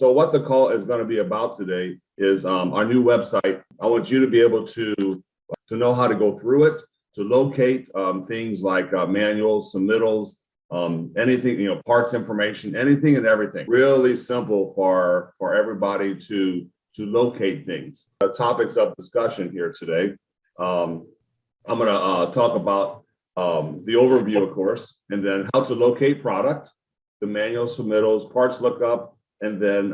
So what the call is going to be about today is our new website. I want you to be able to know how to go through it, to locate things like manuals, submittals, anything, parts information, anything and everything. Really simple for everybody to locate things. Topics of discussion here today. I'm going to talk about the overview, of course, and then how to locate product, the manual submittals, parts lookup, and then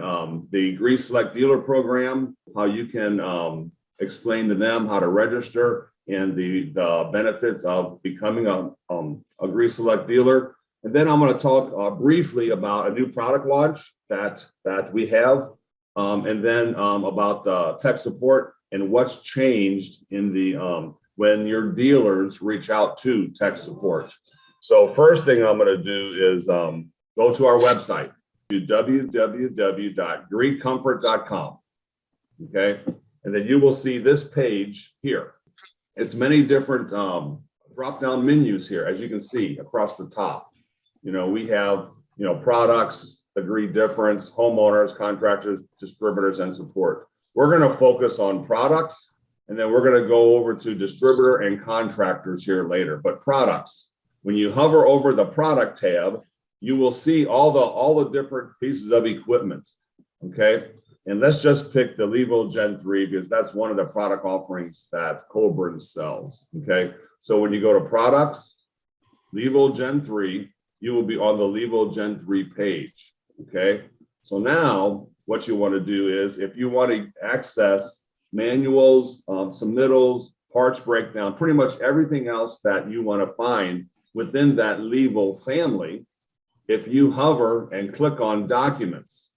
the Gree Select Dealer Program, how you can explain to them how to register and the benefits of becoming a Gree Select dealer. And then I'm going to talk briefly about a new product launch that we have, and then about tech support and what's changed in the when your dealers reach out to tech support. So first thing I'm going to do is go to our website, to www.greecomfort.com. Okay, and then you will see this page here. It's many different drop-down menus here, as you can see across the top. We have products, the Gree difference, homeowners, contractors, distributors, and support. We're going to focus on products, and then we're going to go over to distributor and contractors here later. But products, when you hover over the product tab, you will see all the different pieces of equipment. Okay, and let's just pick the Levo Gen 3 because that's one of the product offerings that Coburn sells. Okay, so when you go to products, Levo Gen 3, you will be on the Levo Gen 3 page. Okay, so now what you want to do is, if you want to access manuals, submittals, parts breakdown, pretty much everything else that you want to find within that Levo family, if you hover and click on documents,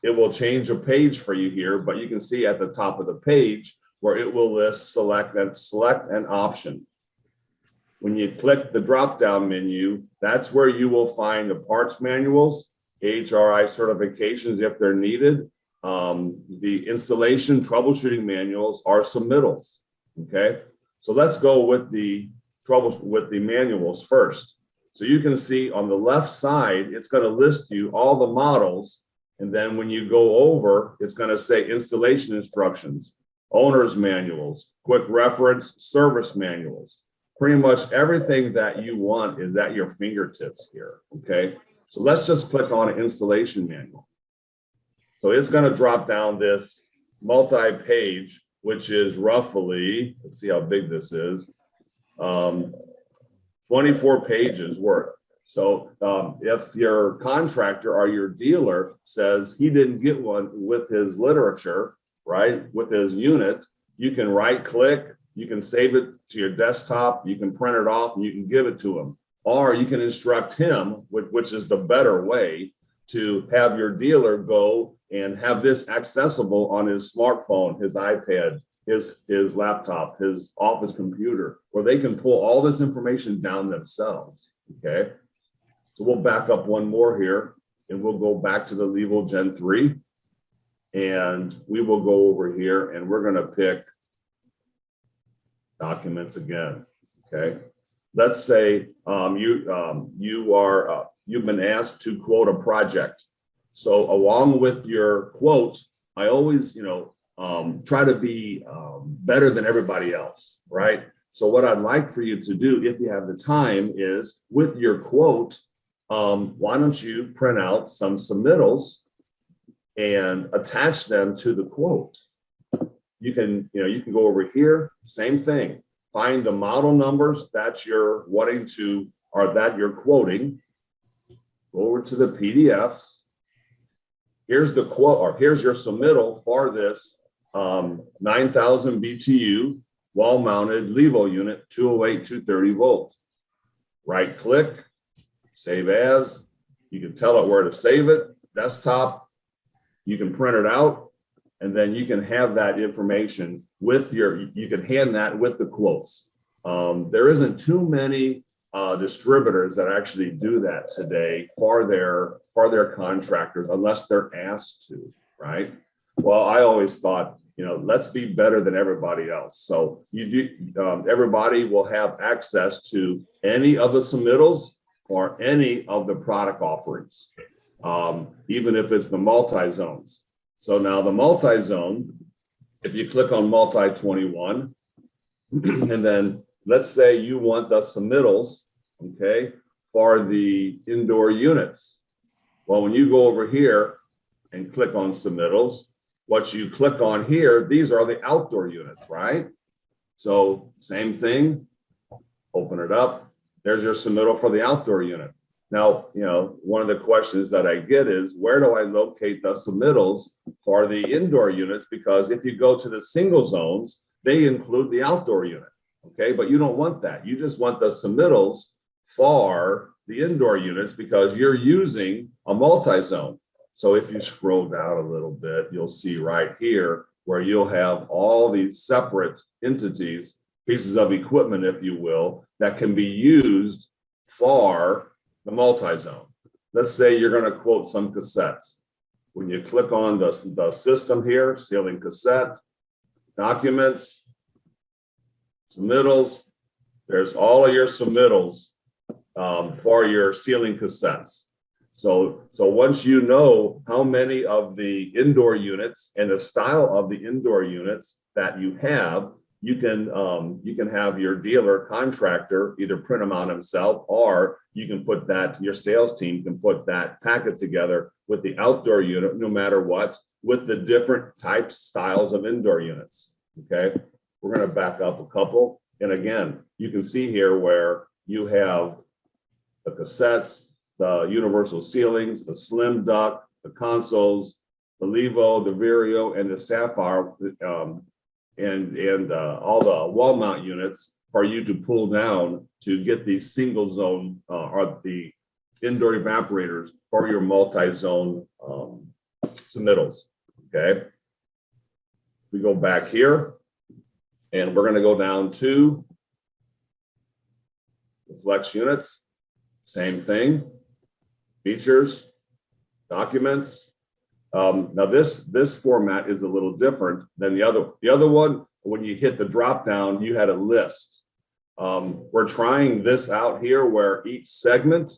it will change a page for you here, but you can see at the top of the page where it will list select an option. When you click the drop-down menu, that's where you will find the parts manuals, HRI certifications if they're needed, the installation troubleshooting manuals, are submittals. Okay, so let's go with the manuals first. So you can see on the left side, it's going to list you all the models. And then when you go over, it's going to say installation instructions, owner's manuals, quick reference, service manuals. Pretty much everything that you want is at your fingertips here. Okay, so let's just click on an installation manual. So it's going to drop down this multi-page, which is roughly, let's see how big this is, 24 pages worth. So if your contractor or your dealer says he didn't get one with his literature, right, with his unit, you can right click, you can save it to your desktop, you can print it off, and you can give it to him. Or you can instruct him, which is the better way, to have your dealer go and have this accessible on his smartphone, his iPad, his laptop, his office computer, where they can pull all this information down themselves. Okay, so we'll back up one more here, and we'll go back to the Levo Gen 3, and we will go over here, and we're going to pick documents again. Okay, let's say you've been asked to quote a project. So along with your quote, I always try to be better than everybody else, right? So what I'd like for you to do, if you have the time, is with your quote, why don't you print out some submittals and attach them to the quote? You can go over here, same thing. Find the model numbers that you're wanting to, or that you're quoting. Go over to the PDFs. Here's the quote, or here's your submittal for this 9,000 BTU wall-mounted Levo unit, 208, 230 volt. Right click, save as. You can tell it where to save it, desktop. You can print it out, and then you can have that information with you can hand that with the quotes. There isn't too many distributors that actually do that today for their contractors, unless they're asked to, right? Well, I always thought, let's be better than everybody else. So everybody will have access to any of the submittals or any of the product offerings. even if it's the multi-zones. So now the multi-zone, if you click on multi-21, and then let's say you want the submittals, okay, for the indoor units. Well, when you go over here and click on submittals, what you click on here, these are the outdoor units, right? So same thing, open it up. There's your submittal for the outdoor unit. Now, you know, one of the questions that I get is, where do I locate the submittals for the indoor units? Because if you go to the single zones, they include the outdoor unit, okay? But you don't want that. You just want the submittals for the indoor units because you're using a multi-zone. So if you scroll down a little bit, you'll see right here where you'll have all these separate entities, pieces of equipment, if you will, that can be used for the multi-zone. Let's say you're going to quote some cassettes. When you click on the system here, ceiling cassette, documents, submittals, there's all of your submittals for your ceiling cassettes. So once you know how many of the indoor units and the style of the indoor units that you have, you can have your dealer contractor either print them out himself, or you can put that, your sales team can put that packet together with the outdoor unit, no matter what, with the different types, styles of indoor units. Okay, we're going to back up a couple. And again, you can see here where you have the cassettes, the universal ceilings, the slim duct, the consoles, the Levo, the Vireo, and the Sapphire, and all the wall mount units for you to pull down to get the single zone or the indoor evaporators for your multi-zone submittals. Okay, we go back here and we're going to go down to the flex units. Same thing, features, documents. Now this format is a little different than the other. The other one, when you hit the drop down, you had a list. We're trying this out here where each segment,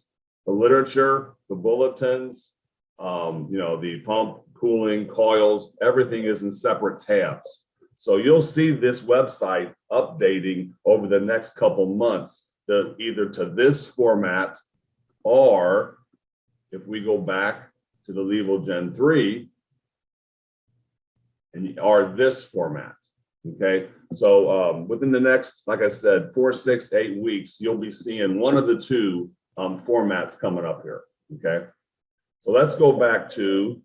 the literature, the bulletins, the pump, cooling, coils, everything is in separate tabs. So you'll see this website updating over the next couple months to either to this format, or if we go back to the Levo Gen 3, or this format. Okay, so within the next, like I said, 4, 6, 8 weeks, you'll be seeing one of the two formats coming up here. Okay, so let's go back to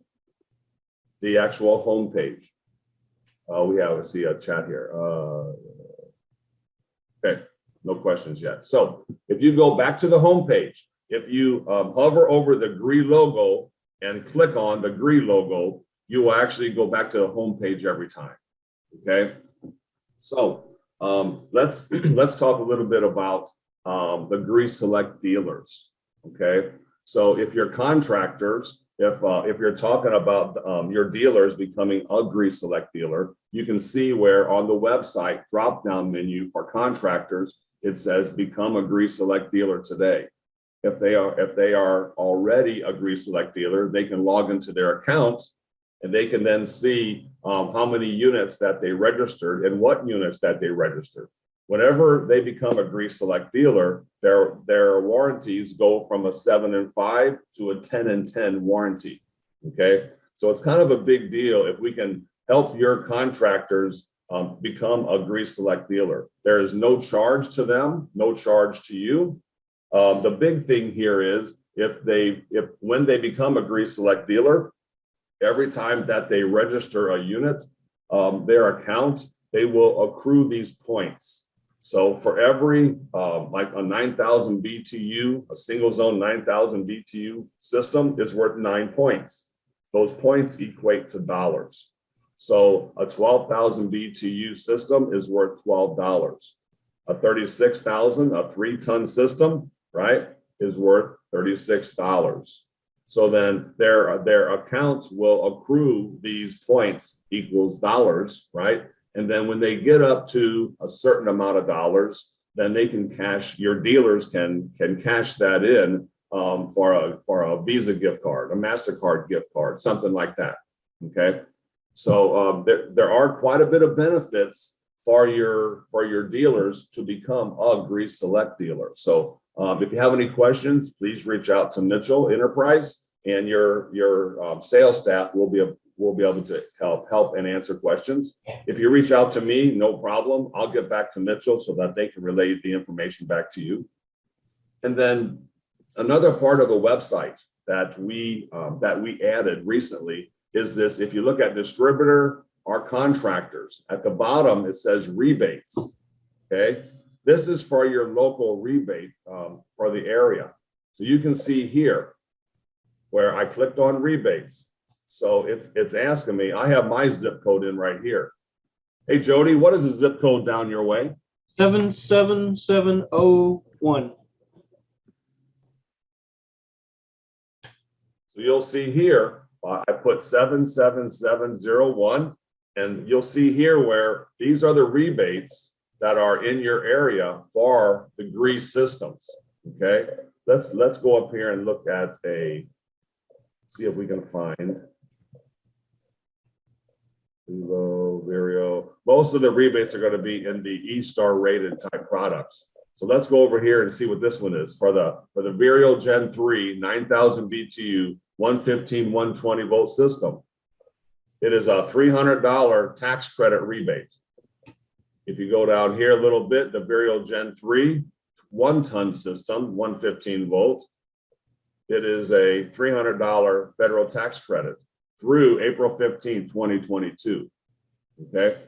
the actual home page. We have, let's see a chat here. Okay, no questions yet. So if you go back to the home page, if you hover over the Gree logo and click on the Gree logo, you will actually go back to the home page every time. Okay, so let's talk a little bit about the Gree Select dealers. Okay, so if you're contractors, if you're talking about your dealers becoming a Gree Select dealer, you can see where on the website drop down menu for contractors it says become a Gree Select dealer today. If they are already a Gree Select dealer, they can log into their account and they can then see how many units that they registered and what units that they registered. Whenever they become a Gree Select dealer, their warranties go from a 7 and 5 to a 10 and 10 warranty. Okay, so it's kind of a big deal if we can help your contractors become a Gree Select dealer. There is no charge to them, no charge to you. The big thing here is when they become a Gree Select dealer, every time that they register a unit, their account, they will accrue these points. So for every like a 9,000 BTU, a single zone 9,000 BTU system is worth 9 points. Those points equate to dollars. So a 12,000 BTU system is worth $12. A 36,000, a 3-ton system, right, is worth $36. So then their account will accrue these points equals dollars, right? And then when they get up to a certain amount of dollars, then they can cash, your dealers can cash that in for a Visa gift card, a MasterCard gift card, something like that. Okay. So there are quite a bit of benefits for your dealers to become a Gree Select dealer. So if you have any questions, please reach out to Mitchell Enterprise, and your sales staff will be able to help and answer questions. If you reach out to me, no problem. I'll get back to Mitchell so that they can relay the information back to you. And then another part of the website that we added recently is this. If you look at distributor or contractors, at the bottom it says rebates. Okay, this is for your local rebate for the area. So you can see here where I clicked on rebates. So it's asking me, I have my zip code in right here. Hey, Jody, what is the zip code down your way? 77701. So you'll see here, I put 77701, and you'll see here where these are the rebates that are in your area for the Gree systems. Okay, let's go up here and look at see if we can find Virio. Most of the rebates are going to be in the E-Star rated type products. So let's go over here and see what this one is for the Virio Gen 3 9000 BTU 115 120 volt system. It is a $300 tax credit rebate. If you go down here a little bit, the Virio Gen 3 1-ton system 115 volt, it is a $300 federal tax credit through April 15, 2022. Okay.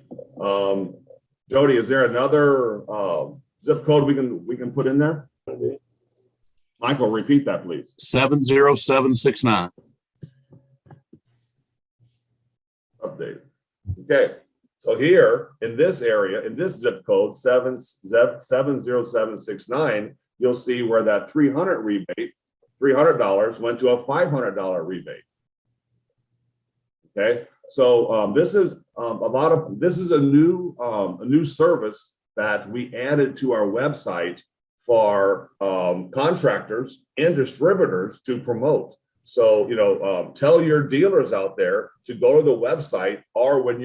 Jody, is there another zip code we can put in there? Michael, repeat that, please. 70769. Update. Okay. So here in this area, in this zip code 70769, you'll see where that $300 went to a $500 rebate. Okay, so this is a new service that we added to our website for contractors and distributors to promote. So tell your dealers out there to go to the website, or when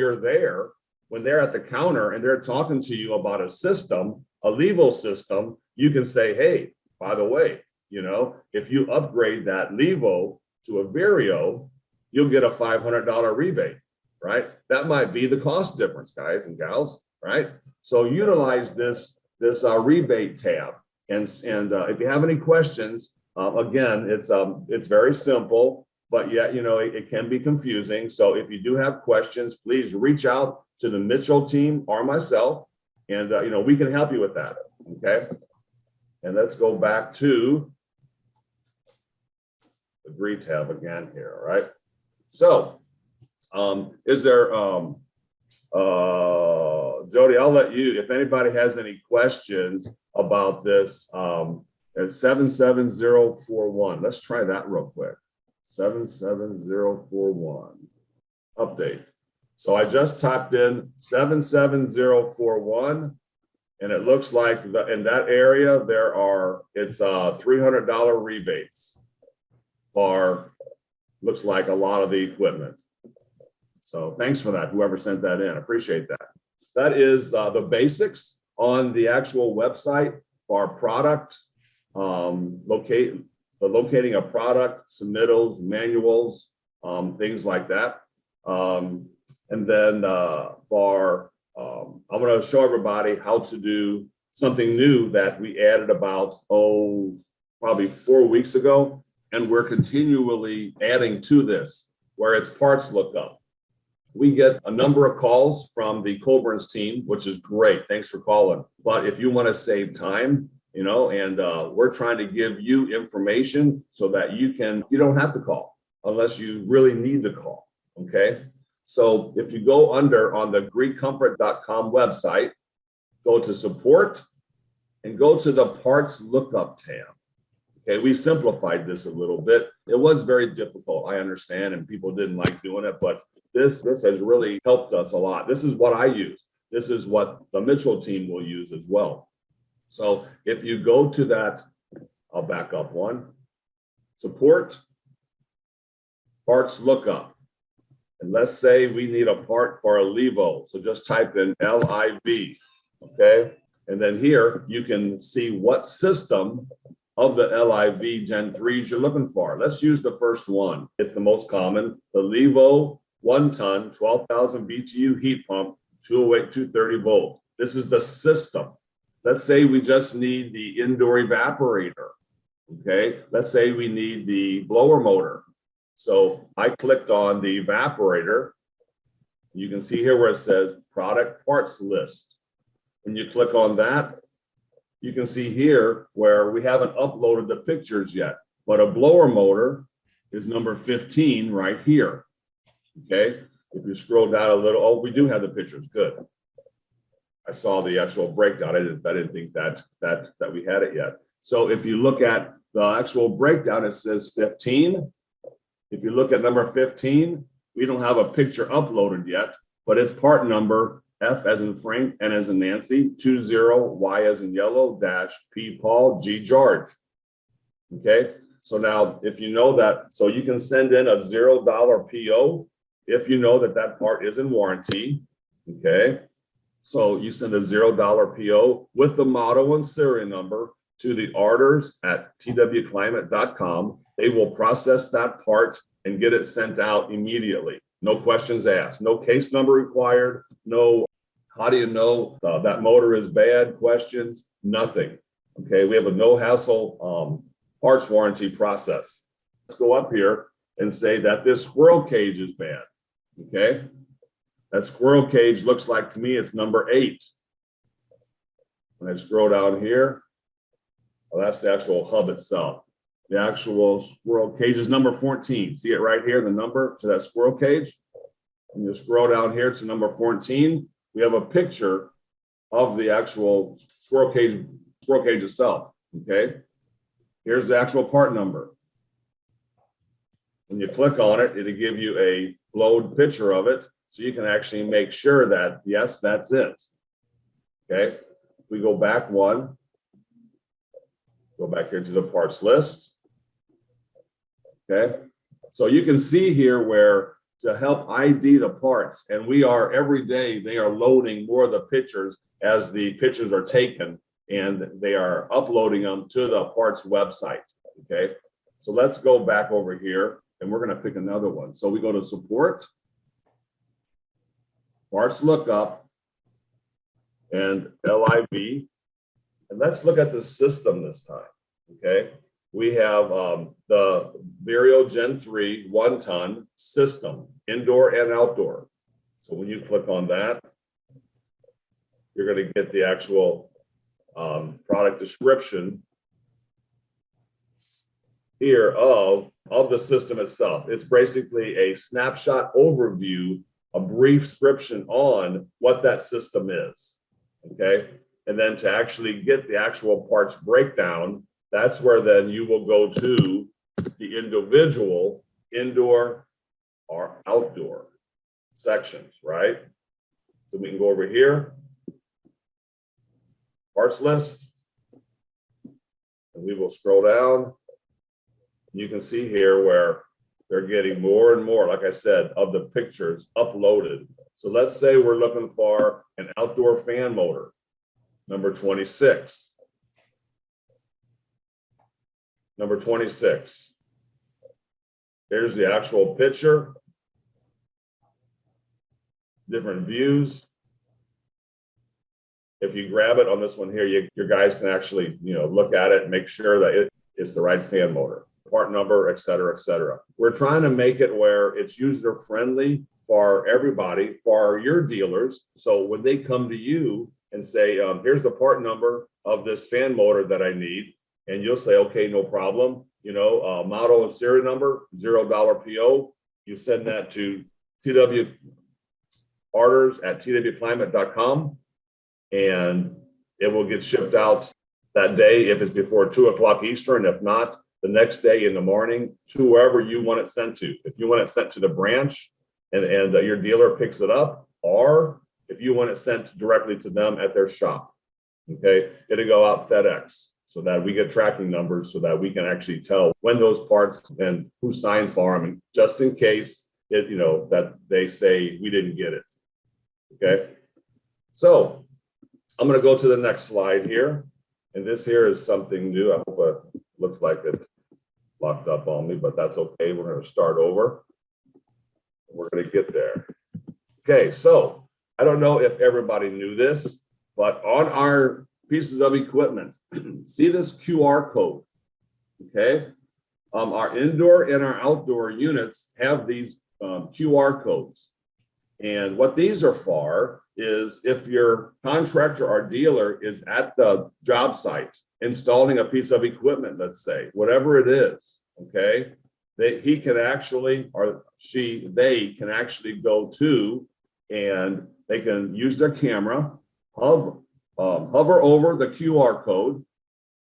they're at the counter and they're talking to you about a system, a Levo system, you can say, hey, by the way, if you upgrade that Levo to a Virio, you'll get a $500 rebate, right? That might be the cost difference, guys and gals, right? So utilize this rebate tab. And if you have any questions, again, it's very simple, but yet, it can be confusing. So if you do have questions, please reach out to the Mitchell team or myself, and we can help you with that, okay? And let's go back to the Gree tab again here, right? So, is there, Jody, I'll let you, if anybody has any questions about this, at 77041. Let's try that real quick. 77041. Update. So I just typed in 77041, and it looks like in that area, it's $300 rebates for, looks like a lot of the equipment. So thanks for that, whoever sent that in. Appreciate that. That is the basics on the actual website for our product, locating a product, submittals, manuals, things like that. And then I'm going to show everybody how to do something new that we added about, probably 4 weeks ago. And we're continually adding to this, where it's parts lookup. We get a number of calls from the Coburn's team, which is great. Thanks for calling. But if you want to save time, and we're trying to give you information so that you don't have to call unless you really need to call. Okay. So if you go on the greecomfort.com website, go to support and go to the parts lookup tab. Okay, we simplified this a little bit. It was very difficult, I understand, and people didn't like doing it, but this has really helped us a lot. This is what I use. This is what the Mitchell team will use as well. So if you go to that, I'll back up one. support, parts lookup. And let's say we need a part for a Levo. So just type in LIV, okay? And then here you can see what system of the LIV Gen 3s you're looking for. Let's use the first one. It's the most common, the Levo 1 ton, 12,000 BTU heat pump, 208, 230 volt. This is the system. Let's say we just need the indoor evaporator, okay? Let's say we need the blower motor. So I clicked on the evaporator. You can see here where it says product parts list. When you click on that, you can see here where we haven't uploaded the pictures yet, but a blower motor is number 15 right here. Okay, if you scroll down a little, oh, we do have the pictures. Good. I saw the actual breakdown. I didn't think that we had it yet. So if you look at the actual breakdown, it says 15. If you look at number 15, we don't have a picture uploaded yet, but it's part number F as in Frank, N as in Nancy, 20, Y as in yellow, dash, P Paul, G George. Okay, so now if you know that, so you can send in a $0 PO if you know that that part is in warranty. Okay, so you send a $0 PO with the model and serial number to the orders at twclimate.com. They will process that part and get it sent out immediately. No questions asked, no case number required, no how do you know that motor is bad questions, nothing. Okay, we have a no hassle parts warranty process. Let's go up here and say that this squirrel cage is bad. Okay, that squirrel cage looks like to me it's number 8. When I scroll down here, well, that's the actual hub itself. The actual squirrel cage is number 14. See it right here, the number to that squirrel cage. And you scroll down here to number 14. We have a picture of the actual squirrel cage itself. Okay, here's the actual part number. When you click on it, it'll give you a load picture of it, so you can actually make sure that yes, that's it. Okay, we go back one. Go back here to the parts list. Okay, so you can see here where to help ID the parts, and we are every day they are loading more of the pictures as the pictures are taken, and they are uploading them to the parts website. Okay, so let's go back over here and we're going to pick another one. So we go to support, parts lookup, and LIV, and let's look at the system this time. Okay, we have the Vario Gen 3 1 ton system, indoor and outdoor. So when you click on that, you're going to get the actual product description here of the system itself. It's basically a snapshot overview, a brief description on what that system is. Okay, and then to actually get the actual parts breakdown, that's where then you will go to the individual indoor or outdoor sections, right? So we can go over here, parts list, and we will scroll down. You can see here where they're getting more and more, like I said, of the pictures uploaded. So let's say we're looking for an outdoor fan motor, number 26. Number 26. Here's the actual picture, different views. If you grab it on this one here, your guys can actually, look at it and make sure that it's the right fan motor, part number, et cetera, et cetera. We're trying to make it where it's user friendly for everybody, for your dealers. So when they come to you and say, here's the part number of this fan motor that I need, and you'll say, okay, no problem. Model and serial number, $0 PO. You send that to TW orders at twclimate.com, and it will get shipped out that day if it's before 2 o'clock Eastern. If not, the next day in the morning to wherever you want it sent to. If you want it sent to the branch and your dealer picks it up, or if you want it sent directly to them at their shop, okay, it'll go out FedEx. so that we get tracking numbers so that we can actually tell when those parts and who signed for them, and just in case it, that they say we didn't get it. Okay. So I'm going to go to the next slide here. And this here is something new. I hope it looks like it locked up on me, but that's okay. We're going to start over. We're going to get there. Okay. So I don't know if everybody knew this, but on our pieces of equipment, see this QR code. Okay. Our indoor and our outdoor units have these QR codes. And what these are for is if your contractor or dealer is at the job site installing a piece of equipment, let's say, whatever it is, okay, he can actually, or they can actually go to, and they can use their camera, hover over the QR code,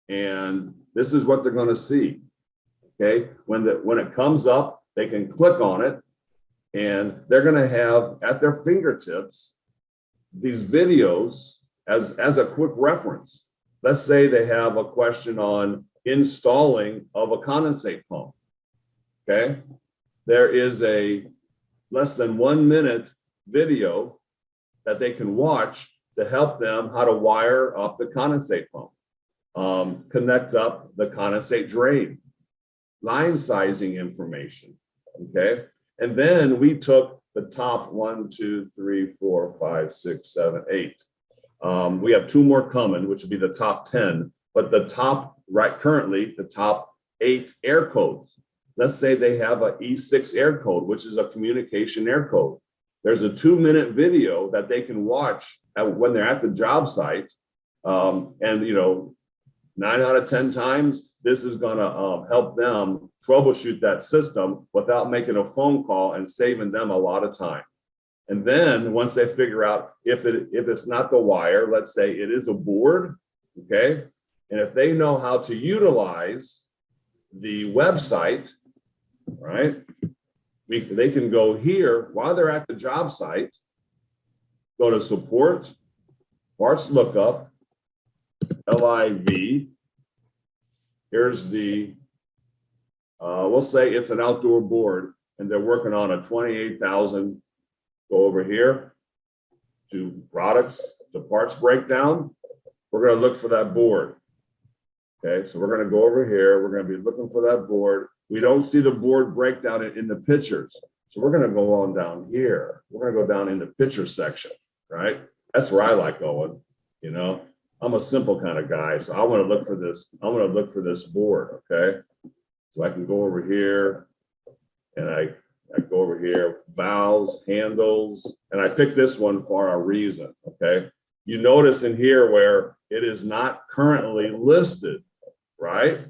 and this is what they're going to see. Okay, when it comes up, they can click on it, and they're going to have at their fingertips these videos as a quick reference. Let's say they have a question on installing of a condensate pump. Okay, there is a less than 1 minute video that they can watch to help them how to wire up the condensate pump, connect up the condensate drain, line sizing information. Okay. And then we took the top 1, 2, 3, 4, 5, 6, 7, 8. We have 2 more coming, which would be the top 10, but the top, right, currently the top 8 air codes. Let's say they have a E6 air code, which is a communication air code. There's a 2-minute video that they can watch when they're at the job site. And 9 out of 10 times, this is going to help them troubleshoot that system without making a phone call and saving them a lot of time. And then once they figure out if it's not the wire, let's say it is a board, okay? And if they know how to utilize the website, right? They can go here while they're at the job site, go to support, parts lookup, LIV. Here's the, we'll say it's an outdoor board and they're working on a 28,000. Go over here to products, to parts breakdown. We're going to look for that board. Okay, so we're going to go over here. We're going to be looking for that board. We don't see the board breakdown in the pictures. So we're going to go on down here. We're going to go down in the picture section, right? That's where I like going, I'm a simple kind of guy, so I want to look for this. I want to look for this board, okay? So I can go over here, and I go over here, valves, handles, and I picked this one for a reason, okay? You notice in here where it is not currently listed, right?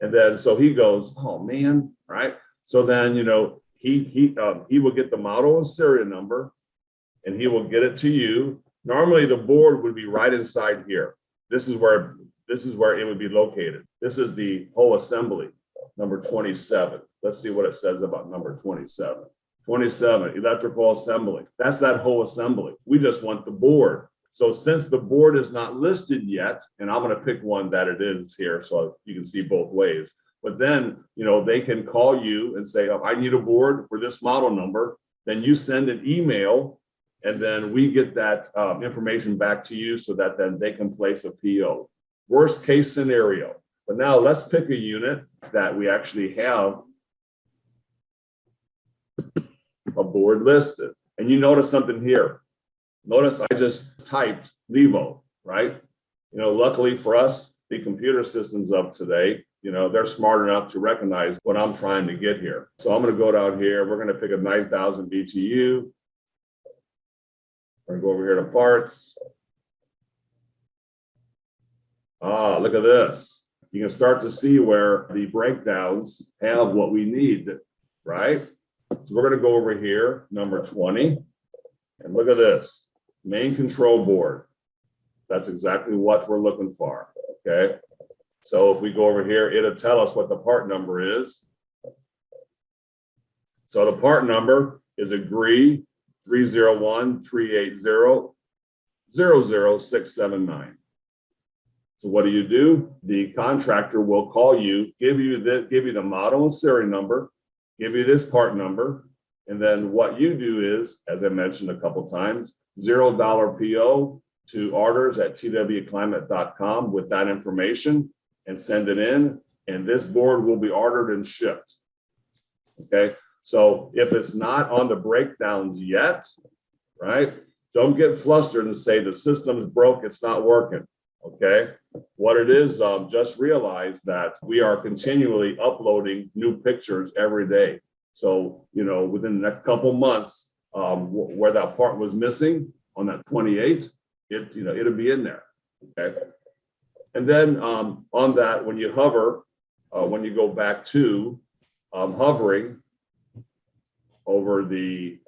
And then so he goes, oh man, right? So then he will get the model and serial number, and he will get it to you. Normally the board would be right inside here. This is where it would be located. This is the whole assembly, number 27. Let's see what it says about number 27. 27, electrical assembly. That's that whole assembly. We just want the board. So since the board is not listed yet, and I'm going to pick one that it is here so you can see both ways. But then, they can call you and say, oh, I need a board for this model number. Then you send an email, and then we get that information back to you so that then they can place a PO. Worst case scenario. But now let's pick a unit that we actually have a board listed. And you notice something here. Notice I just typed Levo, right? Luckily for us, the computer systems of today, they're smart enough to recognize what I'm trying to get here. So I'm going to go down here. We're going to pick a 9,000 BTU. We're going to go over here to parts. Look at this. You can start to see where the breakdowns have what we need, right? So we're going to go over here, number 20, and look at this, main control board. That's exactly what we're looking for, okay? So if we go over here, it'll tell us what the part number is. So the part number is a Gree 301-380-00679. So what do? The contractor will call you, give you the model and serial number, give you this part number. And then what you do is, as I mentioned a couple times, $0 PO to orders@twclimate.com with that information and send it in. And this board will be ordered and shipped. Okay. So if it's not on the breakdowns yet, right, don't get flustered and say the system's broke, it's not working. Okay. What it is, just realize that we are continually uploading new pictures every day. So, within the next couple months, where that part was missing on that 28, it'll be in there. Okay. And then on that, when you hover, when you go back to hovering over the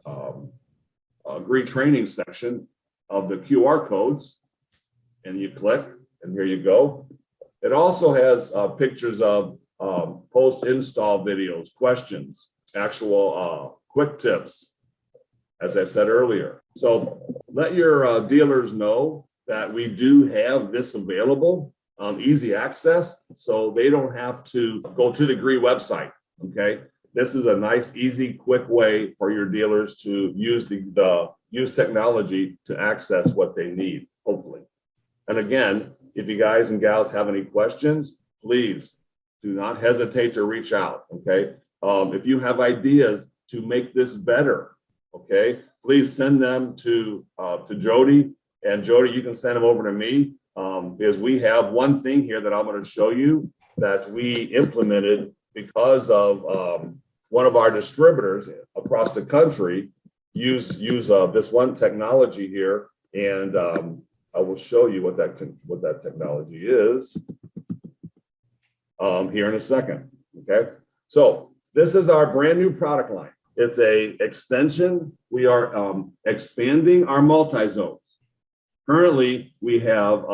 Gree training section of the QR codes, and you click, and here you go. It also has pictures of post-install videos, questions, actual quick tips, as I said earlier. So let your dealers know that we do have this available, easy access, so they don't have to go to the Gree website, okay? This is a nice, easy, quick way for your dealers to use use technology to access what they need, hopefully. And again, if you guys and gals have any questions, please do not hesitate to reach out, okay? If you have ideas to make this better, okay, please send them to Jody. And Jody, you can send them over to me, because we have one thing here that I'm going to show you that we implemented because of one of our distributors across the country use this one technology here, and I will show you what that technology is here in a second. Okay, so this is our brand new product line. It's a extension. We are expanding our multi-zones. Currently, we have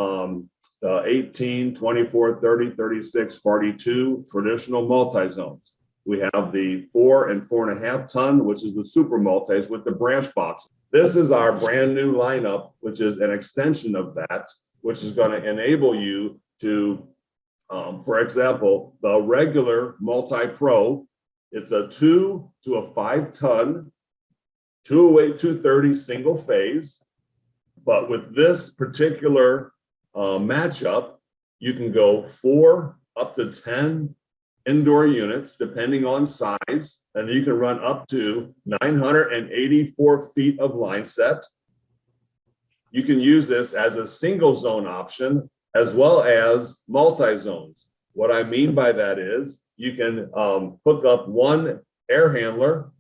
18, 24, 30, 36, 42 traditional multi-zones. We have the 4 and 4.5 ton, which is the super multis with the branch box. This is our brand new lineup, which is an extension of that, which is going to enable you to, for example, the regular multi-pro, it's a 2 to a 5 ton, 208, 230 single phase. But with this particular matchup, you can go 4 up to 10 indoor units, depending on size, and you can run up to 984 feet of line set. You can use this as a single zone option as well as multi-zones. What I mean by that is you can hook up one air handler,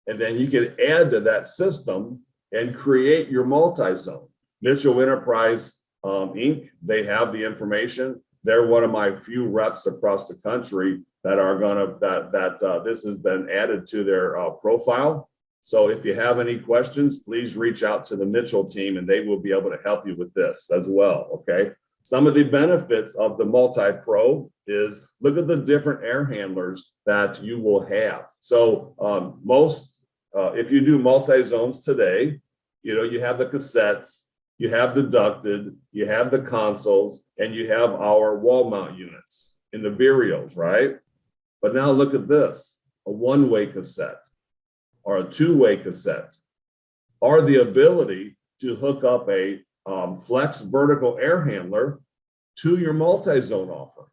and then you can add to that system and create your multi-zone. Mitchell Enterprise Inc., they have the information. They're one of my few reps across the country that are this has been added to their profile. So if you have any questions, please reach out to the Mitchell team and they will be able to help you with this as well, okay? Some of the benefits of the multi-pro is look at the different air handlers that you will have. So if you do multi-zones today, you have the cassettes, you have the ducted, you have the consoles, and you have our wall mount units in the Vireos, right? But now look at this, a one-way cassette or a two-way cassette, or the ability to hook up a flex vertical air handler to your multi-zone offer,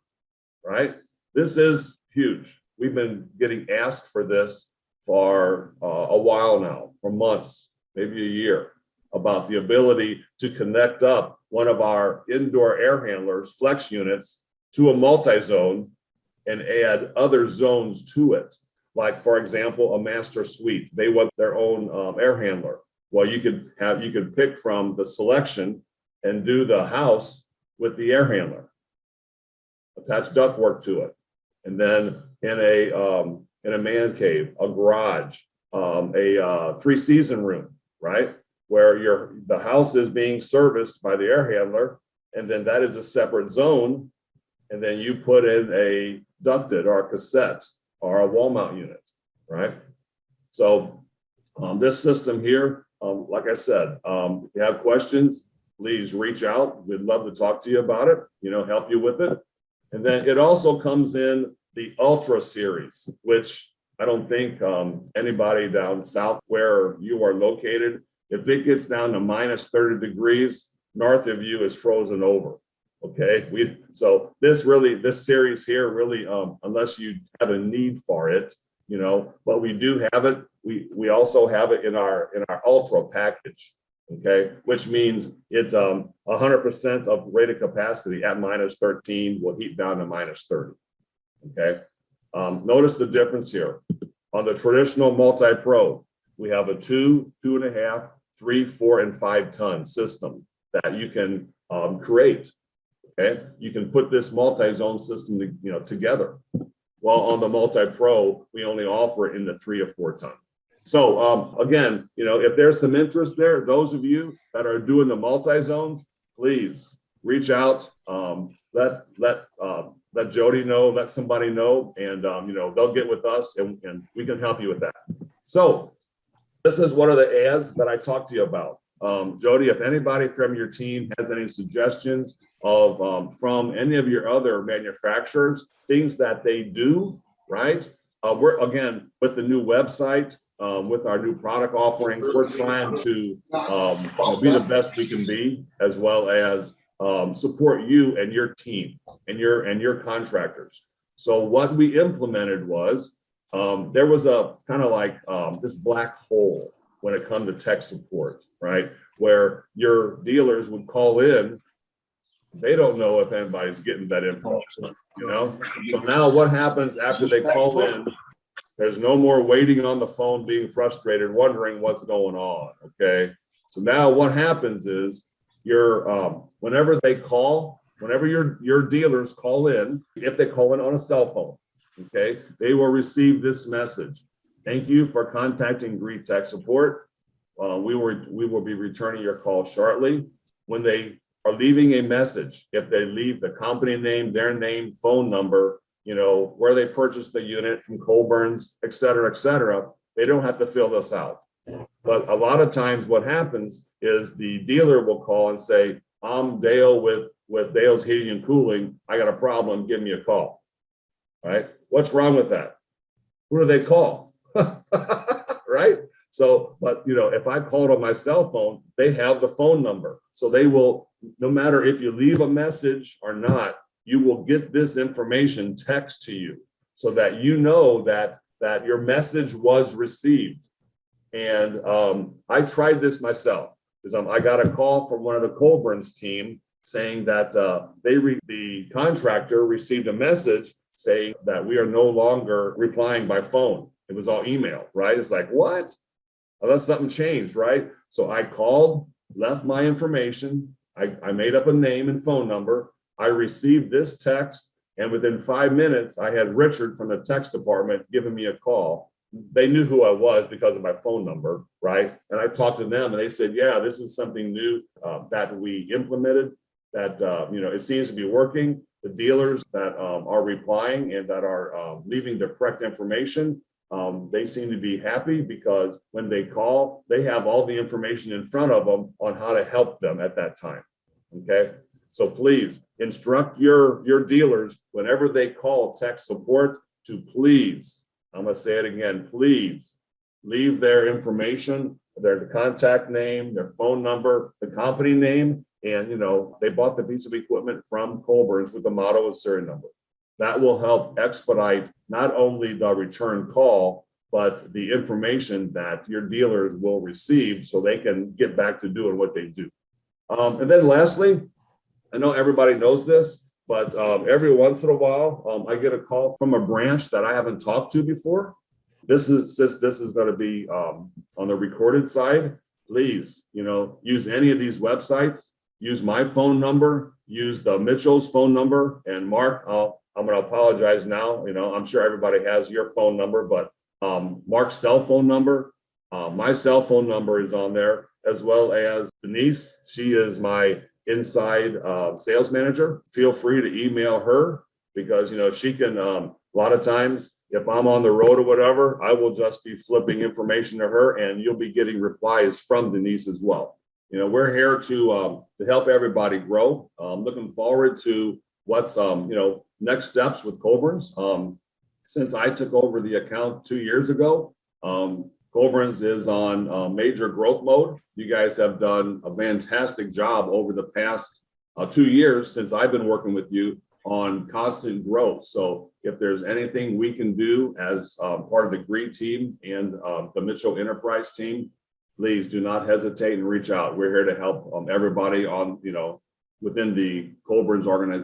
right? This is huge. We've been getting asked for this for a while now, for months, maybe a year, about the ability to connect up one of our indoor air handlers, flex units, to a multi-zone and add other zones to it. Like, for example, a master suite, they want their own air handler. Well, you could pick from the selection and do the house with the air handler, attach ductwork to it. And then in a man cave, a garage, a three-season room, right? Where the house is being serviced by the air handler, and then that is a separate zone. And then you put in a ducted or a cassette or a wall mount unit, right? So this system here, like I said, if you have questions, please reach out. We'd love to talk to you about it, help you with it. And then it also comes in the Ultra series, which I don't think anybody down south where you are located, if it gets down to minus 30 degrees, north of you is frozen over. Okay, so this series here really, unless you have a need for it, but we do have it. We also have it in our Ultra package. Okay, which means it's 100% of rated capacity at minus 13 will heat down to minus 30. Okay, notice the difference here. On the traditional multi-pro, we have a 2, 2.5, 3, 4, and 5 ton system that you can create. Okay, you can put this multi-zone system together. Well, on the multi-pro, we only offer it in the 3 or 4 ton. So again, if there's some interest there, those of you that are doing the multi-zones, please reach out. Let Jody know, let somebody know, and they'll get with us and we can help you with that. So this is one of the ads that I talked to you about. Jody, if anybody from your team has any suggestions of from any of your other manufacturers, things that they do, right? We're again with the new website, with our new product offerings, we're trying to be the best we can be, as well as support you and your team and your contractors. So what we implemented was there was a kind of like this black hole when it comes to tech support, right? Where your dealers would call in, they don't know if anybody's getting that information, So now what happens after they call in? There's no more waiting on the phone, being frustrated, wondering what's going on, okay? So now what happens is whenever your dealers call in, if they call in on a cell phone, okay, they will receive this message. Thank you for contacting Gree Tech Support. We will be returning your call shortly. When they are leaving a message, if they leave the company name, their name, phone number, where they purchased the unit from Coburn's, et cetera, they don't have to fill this out. But a lot of times what happens is the dealer will call and say, I'm Dale with Dale's Heating and Cooling. I got a problem, give me a call, right? What's wrong with that? Who do they call? Right? So, but if I called on my cell phone, they have the phone number. So they will, no matter if you leave a message or not, you will get this information text to you so that that your message was received. And I tried this myself because I got a call from one of the Coburn's team saying that the contractor received a message saying that we are no longer replying by phone. It was all email, right? It's like, what? Unless something changed, right? So I called, left my information. I made up a name and phone number. I received this text, and within 5 minutes, I had Richard from the text department giving me a call. They knew who I was because of my phone number, right? And I talked to them, and they said, yeah, this is something new that we implemented, that it seems to be working. The dealers that are replying and that are leaving the correct information, they seem to be happy because when they call, they have all the information in front of them on how to help them at that time, okay? So please instruct your dealers whenever they call tech support to please, I'm gonna say it again, please leave their information, their contact name, their phone number, the company name, and they bought the piece of equipment from Coburn's with the model and serial number. That will help expedite not only the return call, but the information that your dealers will receive so they can get back to doing what they do. And then lastly, I know everybody knows this, but every once in a while, I get a call from a branch that I haven't talked to before. This is going to be on the recorded side. Please, use any of these websites. Use my phone number. Use the Mitchell's phone number. And Mark, I'm going to apologize now. I'm sure everybody has your phone number, but Mark's cell phone number, my cell phone number is on there, as well as Denise. She is my inside sales manager. Feel free to email her because she can a lot of times if I'm on the road or whatever, I will just be flipping information to her and you'll be getting replies from Denise as well. we're here to help everybody grow. Looking forward to what's, next steps with Coburn's. Since I took over the account 2 years ago, Coburn's is on major growth mode. You guys have done a fantastic job over the past 2 years since I've been working with you on constant growth. So if there's anything we can do as part of the Gree team and the Mitchell Enterprise team, please do not hesitate and reach out. We're here to help everybody on, within the Coburn's organization.